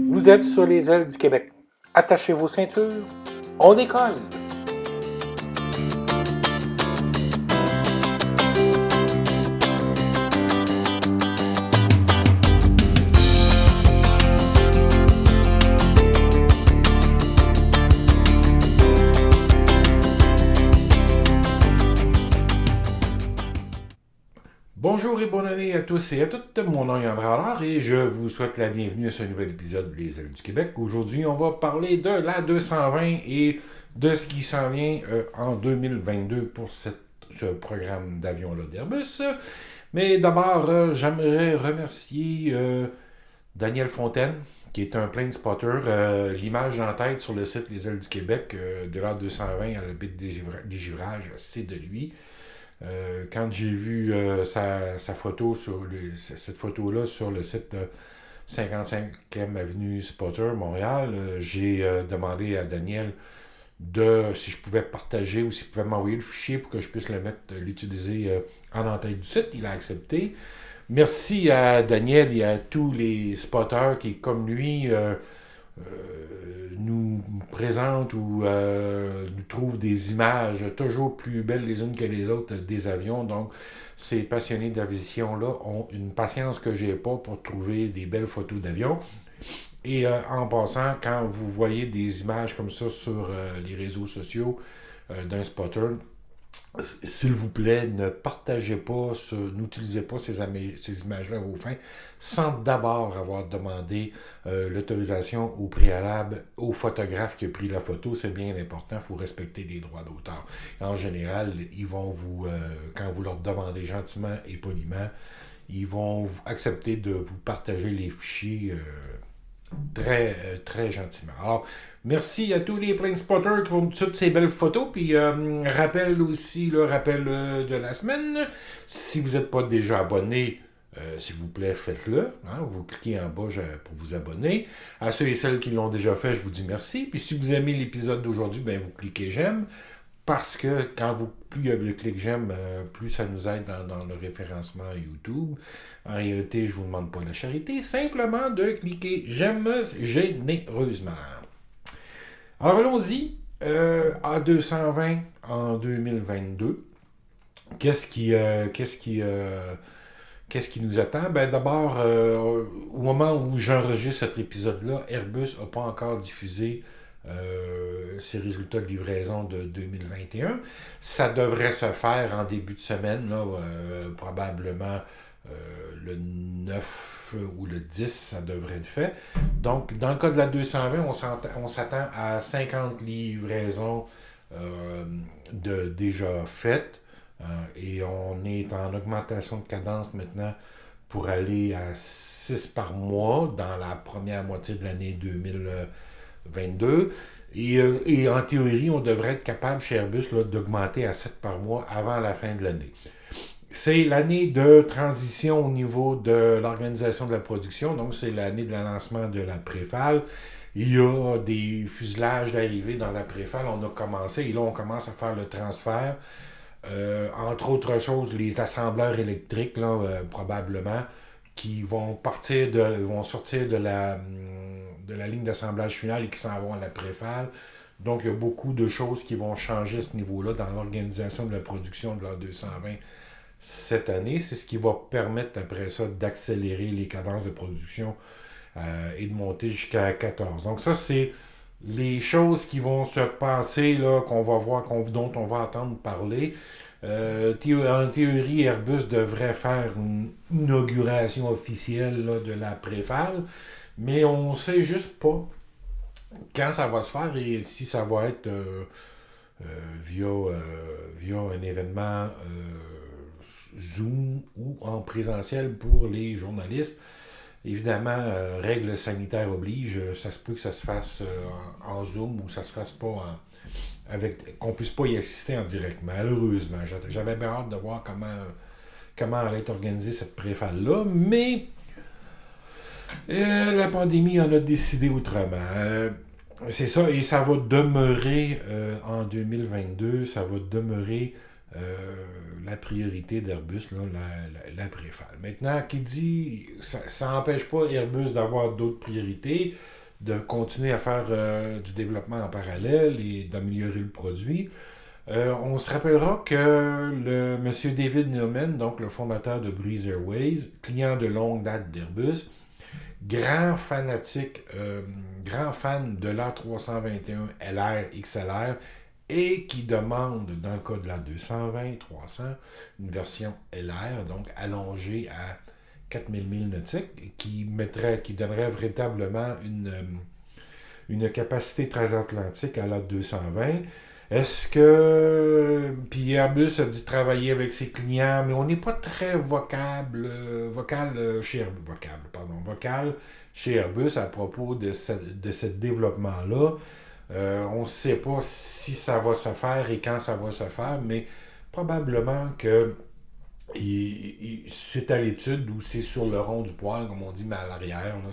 Vous êtes sur les ailes du Québec. Attachez vos ceintures. On décolle! Bonjour et bonne année à tous et à toutes. Mon nom est André Allard et je vous souhaite la bienvenue à ce nouvel épisode Les Ailes du Québec. Aujourd'hui, on va parler de la 220 et de ce qui s'en vient en 2022 pour ce programme d'avion-là d'Airbus. Mais d'abord, j'aimerais remercier Daniel Fontaine, qui est un plane spotter. L'image en tête sur le site Les Ailes du Québec de l'A220 à la baie de Dégivrage, c'est de lui. Quand j'ai vu sa photo cette photo-là sur le site 55e Avenue Spotter, Montréal, j'ai demandé à Daniel si je pouvais partager ou s'il pouvait m'envoyer le fichier pour que je puisse l'utiliser en en-tête du site. Il a accepté. Merci à Daniel et à tous les spotters qui, comme lui, nous présentent ou nous trouvent des images toujours plus belles les unes que les autres des avions. Donc, ces passionnés d'aviation-là ont une patience que j'ai pas pour trouver des belles photos d'avions. Et en passant, quand vous voyez des images comme ça sur les réseaux sociaux d'un spotter, s'il vous plaît, ne partagez pas, n'utilisez pas ces images-là à vos fins sans d'abord avoir demandé l'autorisation au préalable au photographe qui a pris la photo. C'est bien important, il faut respecter les droits d'auteur. En général, ils vont quand vous leur demandez gentiment et poliment, ils vont accepter de vous partager les fichiers très gentiment. Alors, merci à tous les plane spotters qui font toutes ces belles photos. Puis, rappel de la semaine. Si vous n'êtes pas déjà abonné, s'il vous plaît, faites-le. Hein? Vous cliquez en bas pour vous abonner. À ceux et celles qui l'ont déjà fait, je vous dis merci. Puis, si vous aimez l'épisode d'aujourd'hui, vous cliquez j'aime. Parce que plus il y a le clic j'aime, plus ça nous aide dans le référencement YouTube. En réalité, je ne vous demande pas la charité, simplement de cliquer j'aime généreusement. Alors allons-y, A220 en 2022. Qu'est-ce qui nous attend? D'abord, au moment où j'enregistre cet épisode-là, Airbus n'a pas encore diffusé ses résultats de livraison de 2021. Ça devrait se faire en début de semaine, probablement le 9 ou le 10, ça devrait être fait. Donc, dans le cas de la 220, on s'attend à 50 livraisons déjà faites. Et on est en augmentation de cadence maintenant pour aller à 6 par mois dans la première moitié de l'année 2022. Et en théorie, on devrait être capable chez Airbus d'augmenter à 7 par mois avant la fin de l'année. C'est l'année de transition au niveau de l'organisation de la production, donc c'est l'année de lancement de la préfale. Il y a des fuselages d'arrivée dans la préfale, on a commencé, et là on commence à faire le transfert. Entre autres choses, les assembleurs électriques, probablement, qui vont sortir de la ligne d'assemblage finale et qui s'en vont à la préfale. Donc, il y a beaucoup de choses qui vont changer à ce niveau-là dans l'organisation de la production de l'A220 cette année. C'est ce qui va permettre après ça d'accélérer les cadences de production et de monter jusqu'à 14. Donc ça, c'est les choses qui vont se passer, là, qu'on va voir, dont on va entendre parler. En théorie, Airbus devrait faire une inauguration officielle de la préfale, mais on ne sait juste pas quand ça va se faire et si ça va être via un événement Zoom ou en présentiel pour les journalistes. Évidemment, règles sanitaires obligent, ça se peut que ça se fasse en Zoom ou ça se fasse pas qu'on puisse pas y assister en direct. Malheureusement, j'avais bien hâte de voir comment allait être organisée cette préfale-là, mais la pandémie en a décidé autrement. C'est ça, et ça va demeurer en 2022, ça va demeurer la priorité d'Airbus, là, la préfale. Maintenant, qui dit, ça n'empêche pas Airbus d'avoir d'autres priorités, de continuer à faire du développement en parallèle et d'améliorer le produit. On se rappellera que le monsieur David Neilman, donc le fondateur de Breeze Airways, client de longue date d'Airbus, grand fanatique, grand fan de l'A321 LR XLR et qui demande, dans le cas de l'A220-300, une version LR, donc allongée à 4000 milles nautiques, qui donnerait véritablement une capacité transatlantique à l'A220. Est-ce que... Puis Airbus a dit travailler avec ses clients, mais on n'est pas très vocal chez Airbus à propos de ce développement-là. On ne sait pas si ça va se faire et quand ça va se faire, mais probablement que c'est à l'étude ou c'est sur le rond du poil, comme on dit, mais à l'arrière. Là,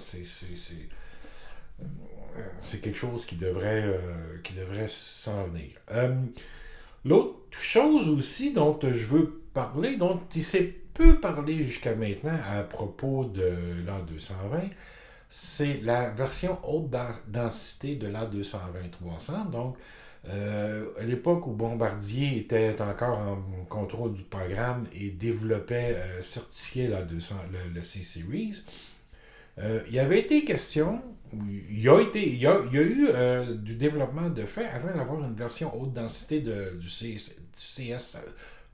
c'est quelque chose qui devrait s'en venir. L'autre chose aussi dont je veux parler, dont il s'est peu parlé jusqu'à maintenant à propos de l'A220, c'est la version haute densité de l'A220-300. Donc, à l'époque où Bombardier était encore en contrôle du programme et développait, certifiait le C-Series, il y avait été question, il y a eu du développement de fait avant d'avoir une version haute densité du CS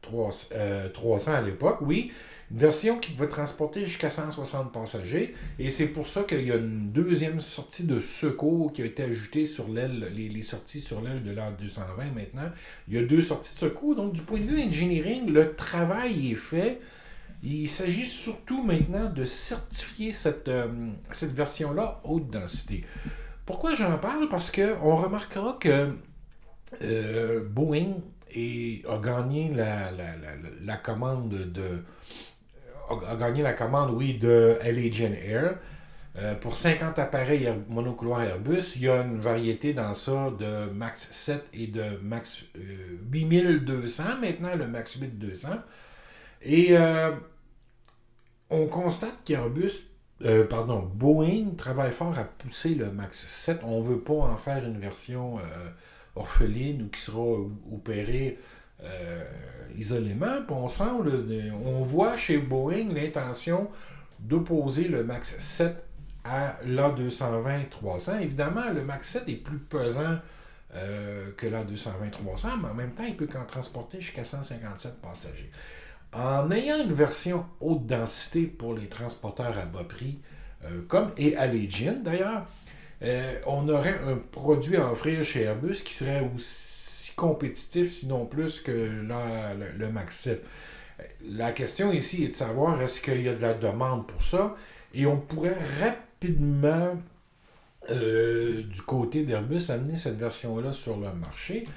300 à l'époque, oui, une version qui pouvait transporter jusqu'à 160 passagers, et c'est pour ça qu'il y a une deuxième sortie de secours qui a été ajoutée sur l'aile, les sorties sur l'aile de l'A220 maintenant. Il y a 2 sorties de secours, donc du point de vue engineering, le travail est fait. Il s'agit surtout maintenant de certifier cette version-là haute densité. Pourquoi j'en parle? Parce qu'on remarquera que Boeing a gagné la commande de Allegiant Air. Pour 50 appareils monocouloirs Airbus, il y a une variété dans ça de Max 7 et de Max 8200, maintenant le Max 8200. Et on constate Boeing travaille fort à pousser le Max 7. On ne veut pas en faire une version orpheline ou qui sera opérée isolément. Puis on voit chez Boeing l'intention d'opposer le Max 7 à l'A220-300. Évidemment, le Max 7 est plus pesant que l'A220-300, mais en même temps, il peut qu'en transporter jusqu'à 157 passagers. En ayant une version haute densité pour les transporteurs à bas prix, comme et Allegiant d'ailleurs, on aurait un produit à offrir chez Airbus qui serait aussi compétitif, sinon plus que le Max 7. La question ici est de savoir est-ce qu'il y a de la demande pour ça, et on pourrait rapidement, du côté d'Airbus, amener cette version-là sur le marché.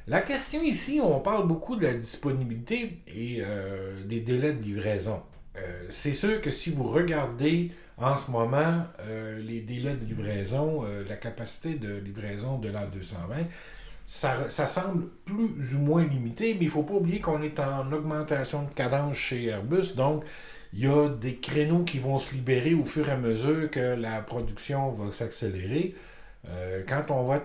La question ici, on parle beaucoup de la disponibilité et des délais de livraison. C'est sûr que si vous regardez en ce moment les délais de livraison, la capacité de livraison de l'A220, ça semble plus ou moins limité, mais il ne faut pas oublier qu'on est en augmentation de cadence chez Airbus, donc il y a des créneaux qui vont se libérer au fur et à mesure que la production va s'accélérer. Quand on va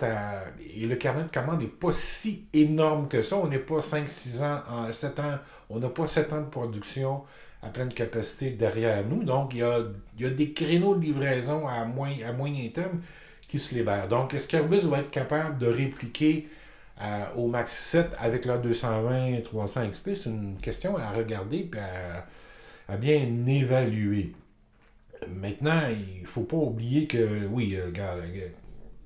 et le carnet de commande n'est pas si énorme que ça, on n'est pas 5-6 ans, 7 ans, on n'a pas 7 ans de production à pleine capacité derrière nous, donc il y a des créneaux de livraison à moyen terme qui se libèrent. Donc, est-ce qu'Airbus va être capable de répliquer au Max 7 avec l'A220-300 XP? C'est une question à regarder et à bien évaluer. Maintenant, il ne faut pas oublier que, oui,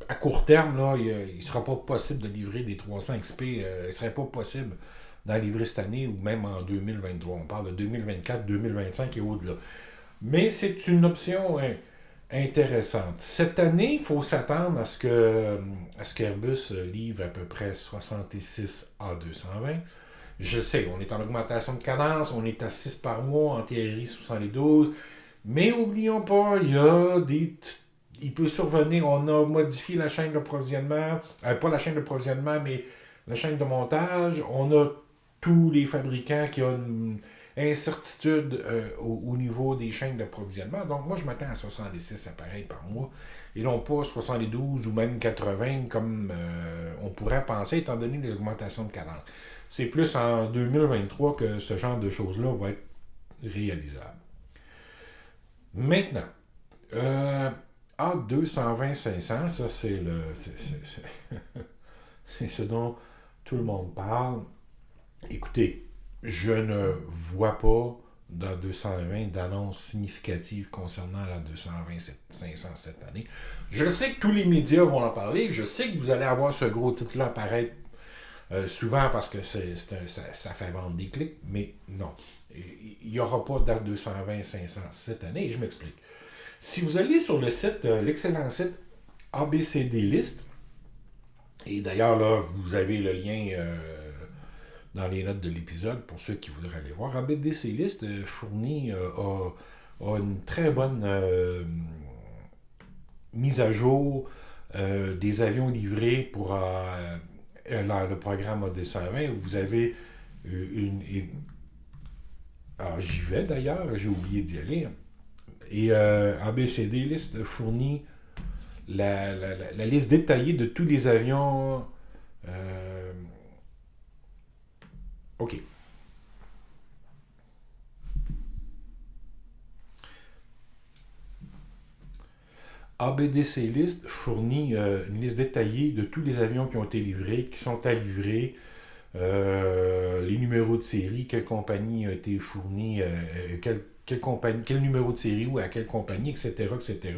à court terme, là, il ne sera pas possible de livrer des 300 XP. Il ne serait pas possible d'en livrer cette année ou même en 2023. On parle de 2024, 2025 et au-delà. Mais c'est une option intéressante. Cette année, il faut s'attendre à ce qu'Airbus livre à peu près 66 A220. Je sais, on est en augmentation de cadence, on est à 6 par mois, en théorie 72. Mais oublions pas, il peut survenir, on a modifié la chaîne d'approvisionnement, pas la chaîne d'approvisionnement, mais la chaîne de montage, on a tous les fabricants qui ont une incertitude au niveau des chaînes d'approvisionnement. Donc, moi, je m'attends à 66 appareils par mois et non pas 72 ou même 80 comme on pourrait penser étant donné l'augmentation de cadence. C'est plus en 2023 que ce genre de choses-là va être réalisable. Maintenant, A220-500, ça c'est le... c'est ce dont tout le monde parle. Écoutez, je ne vois pas dans 220 d'annonces significatives concernant la 220-500 cette année. Je sais que tous les médias vont en parler, je sais que vous allez avoir ce gros titre-là apparaître souvent parce que ça fait vendre des clics, mais non. Il n'y aura pas de 220-500 cette année, et je m'explique. Si vous allez sur le site, l'excellent site ABCD List, et d'ailleurs là, vous avez le lien dans les notes de l'épisode pour ceux qui voudraient aller voir, ABCD List fournit a une très bonne mise à jour des avions livrés pour le programme A220. Vous avez alors j'y vais d'ailleurs, j'ai oublié d'y aller. Et ABCD List fournit la liste détaillée de tous les avions. OK. ABDC List fournit une liste détaillée de tous les avions qui ont été livrés, qui sont à livrer, les numéros de série, quelle compagnie a été fournie, quel numéro de série ou à quelle compagnie, etc., etc.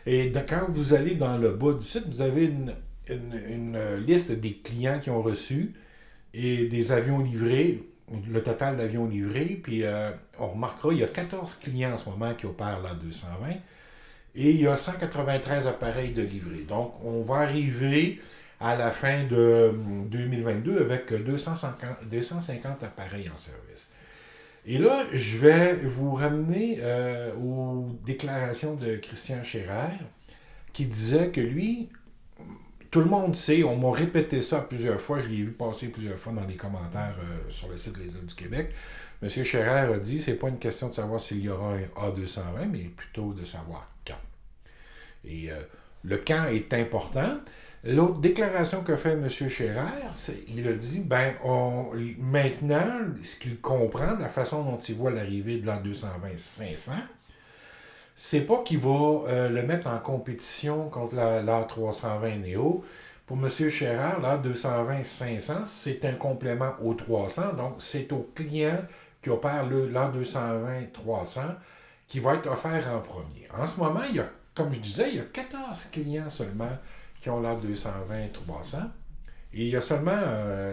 Et quand vous allez dans le bas du site, vous avez une liste des clients qui ont reçu et des avions livrés, le total d'avions livrés, puis on remarquera, il y a 14 clients en ce moment qui opèrent la 220 et il y a 193 appareils de livrés. Donc, on va arriver à la fin de 2022 avec 250 appareils en service. Et là, je vais vous ramener aux déclarations de Christian Scherer qui disait que lui, tout le monde sait, on m'a répété ça plusieurs fois, je l'ai vu passer plusieurs fois dans les commentaires sur le site Les Îles du Québec. M. Scherer a dit, c'est pas une question de savoir s'il y aura un A220, mais plutôt de savoir quand. Et le quand est important. L'autre déclaration que fait M. Scherer, il a dit, maintenant, ce qu'il comprend de la façon dont il voit l'arrivée de l'A220-500, c'est pas qu'il va le mettre en compétition contre l'A320 Neo. Pour M. Scherer, l'A220-500, c'est un complément au 300, donc c'est au client qui opère l'A220-300 qui va être offert en premier. En ce moment, il y a, comme je disais, il y a 14 clients seulement qui ont l'A220-300 et il y a seulement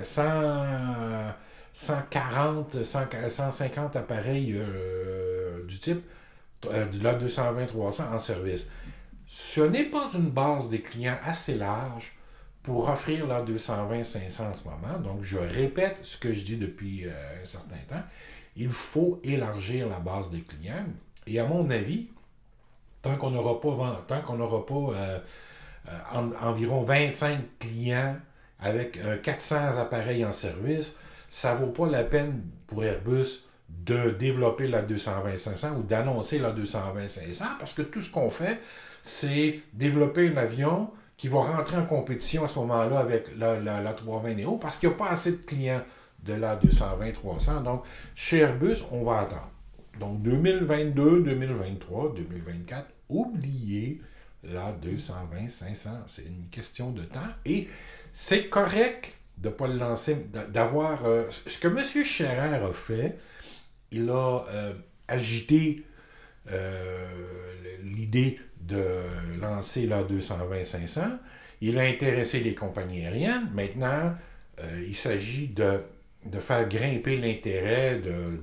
150 appareils du type de l'A220-300 en service. Ce n'est pas une base des clients assez large pour offrir l'A220-500 en ce moment. Donc, je répète ce que je dis depuis un certain temps. Il faut élargir la base des clients. Et à mon avis, tant qu'on n'aura pas environ 25 clients avec 400 appareils en service, ça ne vaut pas la peine pour Airbus de développer la 220-500 ou d'annoncer la 220-500 parce que tout ce qu'on fait, c'est développer un avion qui va rentrer en compétition à ce moment-là avec la 320 Neo parce qu'il n'y a pas assez de clients de la 220-300. Donc, chez Airbus, on va attendre. Donc, 2022, 2023, 2024, oubliez la 220-500. C'est une question de temps et c'est correct de ne pas le lancer, d'avoir... ce que M. Scherer a fait, il a agité l'idée de lancer la 220-500. Il a intéressé les compagnies aériennes. Maintenant, il s'agit de faire grimper l'intérêt, de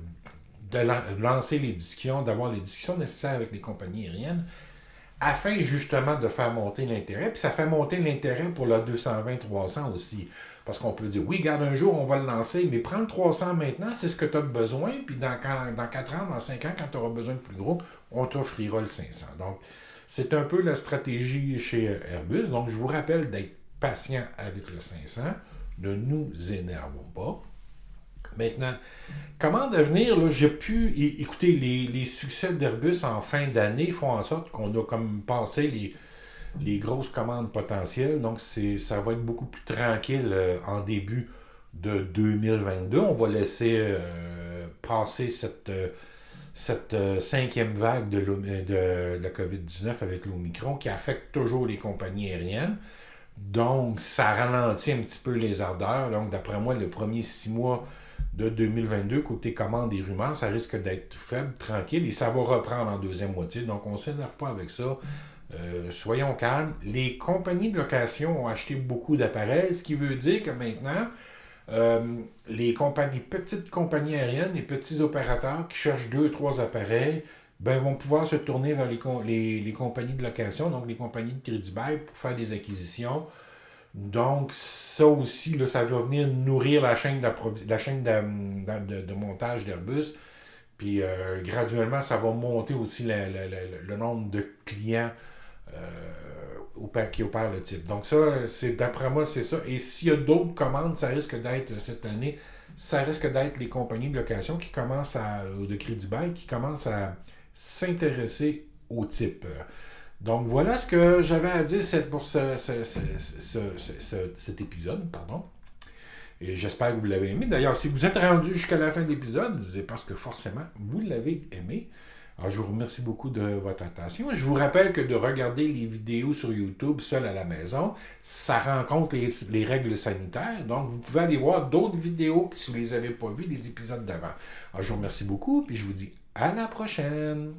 lancer les discussions, d'avoir les discussions nécessaires avec les compagnies aériennes afin justement de faire monter l'intérêt. Puis ça fait monter l'intérêt pour la 220-300 aussi. Parce qu'on peut dire, oui, regarde, un jour, on va le lancer, mais prends le 300 maintenant, c'est ce que tu as besoin, puis dans 4 ans, dans 5 ans, quand tu auras besoin de plus gros, on t'offrira le 500. Donc, c'est un peu la stratégie chez Airbus. Donc, je vous rappelle d'être patient avec le 500. Ne nous énervons pas. Maintenant, comment devenir, là, j'ai pu écouter les succès d'Airbus en fin d'année font en sorte qu'on a comme passé les grosses commandes potentielles. Donc, ça va être beaucoup plus tranquille en début de 2022. On va laisser passer cette cinquième vague de la COVID-19 avec l'Omicron qui affecte toujours les compagnies aériennes. Donc, ça ralentit un petit peu les ardeurs. Donc, d'après moi, le premier 6 mois de 2022, côté commande et rumeurs, ça risque d'être faible, tranquille, et ça va reprendre en deuxième moitié. Donc, on ne s'énerve pas avec ça. Soyons calmes. Les compagnies de location ont acheté beaucoup d'appareils, ce qui veut dire que maintenant, les petites compagnies aériennes, les petits opérateurs qui cherchent 2-3 appareils, vont pouvoir se tourner vers les compagnies de location, donc les compagnies de crédit bail pour faire des acquisitions. Donc, ça aussi, là, ça va venir nourrir la chaîne de montage d'Airbus. Puis, graduellement, ça va monter aussi le nombre de clients qui opèrent le type. Donc, ça, d'après moi, c'est ça. Et s'il y a d'autres commandes, ça risque d'être cette année, ça risque d'être les compagnies de location ou de crédit bail qui commencent à s'intéresser au type. Donc voilà ce que j'avais à dire pour cet épisode, pardon. Et j'espère que vous l'avez aimé. D'ailleurs, si vous êtes rendu jusqu'à la fin de l'épisode, c'est parce que forcément, vous l'avez aimé. Alors, je vous remercie beaucoup de votre attention. Je vous rappelle que de regarder les vidéos sur YouTube seul à la maison, ça rencontre les règles sanitaires. Donc, vous pouvez aller voir d'autres vidéos si vous ne les avez pas vues, les épisodes d'avant. Alors, je vous remercie beaucoup, puis je vous dis à la prochaine.